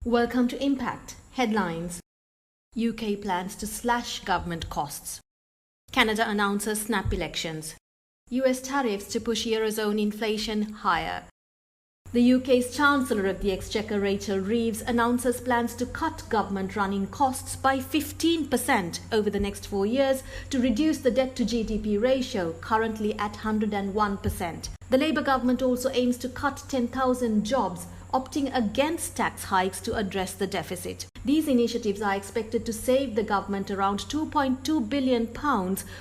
Welcome to Impact. Headlines. UK plans to slash government costs. Canada announces snap elections. US tariffs to push Eurozone inflation higher. The UK's Chancellor of the Exchequer, Rachel Reeves, announces plans to cut government running costs by 15% over the next 4 years to reduce the debt to GDP ratio, currently at 101%. The Labour government also aims to cut 10,000 jobs, opting against tax hikes to address the deficit. These initiatives are expected to save the government around £2.2 billion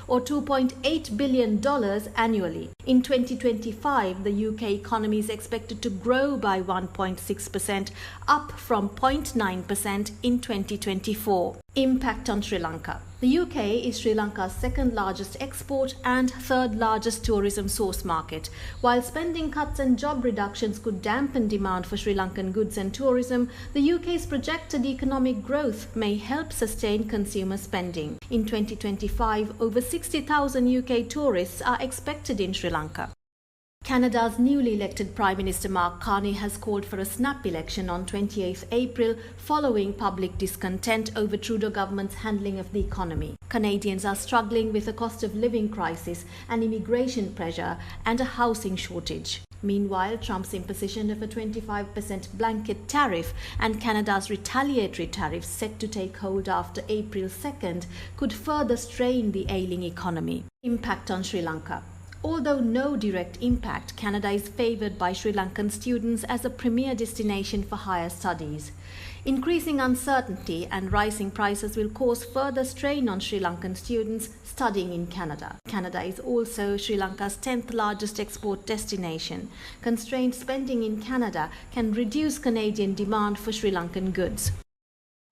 or $2.8 billion annually. In 2025, the UK economy is expected to grow by 1.6%, up from 0.9% in 2024. Impact on Sri Lanka. The UK is Sri Lanka's second largest export and third largest tourism source market. While spending cuts and job reductions could dampen demand for Sri Lankan goods and tourism, the UK's projected economic growth may help sustain consumer spending. In 2025, over 60,000 UK tourists are expected in Sri Lanka. Canada's newly elected Prime Minister Mark Carney has called for a snap election on 28 April following public discontent over Trudeau government's handling of the economy. Canadians are struggling with a cost of living crisis, an immigration pressure and a housing shortage. Meanwhile, Trump's imposition of a 25% blanket tariff and Canada's retaliatory tariffs set to take hold after April 2nd could further strain the ailing economy. Impact on Sri Lanka. Although no direct impact, Canada is favoured by Sri Lankan students as a premier destination for higher studies. Increasing uncertainty and rising prices will cause further strain on Sri Lankan students studying in Canada. Canada is also Sri Lanka's 10th largest export destination. Constrained spending in Canada can reduce Canadian demand for Sri Lankan goods.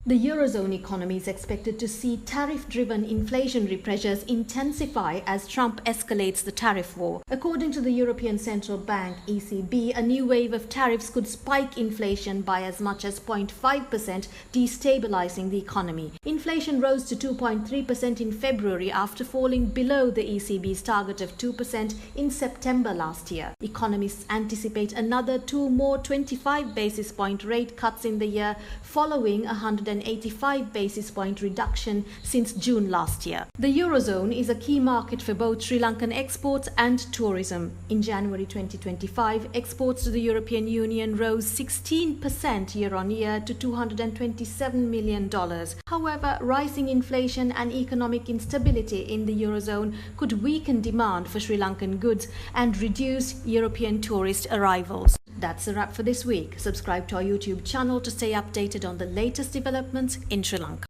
The Eurozone economy is expected to see tariff-driven inflationary pressures intensify as Trump escalates the tariff war. According to the European Central Bank (ECB), a new wave of tariffs could spike inflation by as much as 0.5%, destabilizing the economy. Inflation rose to 2.3% in February after falling below the ECB's target of 2% in September last year. Economists anticipate another 2 more 25 basis point rate cuts in the year, following 185 basis point reduction since June last year. The Eurozone is a key market for both Sri Lankan exports and tourism. In January 2025, exports to the European Union rose 16% year-on-year to $227 million. However, rising inflation and economic instability in the Eurozone could weaken demand for Sri Lankan goods and reduce European tourist arrivals. That's a wrap for this week. Subscribe to our YouTube channel to stay updated on the latest developments in Sri Lanka.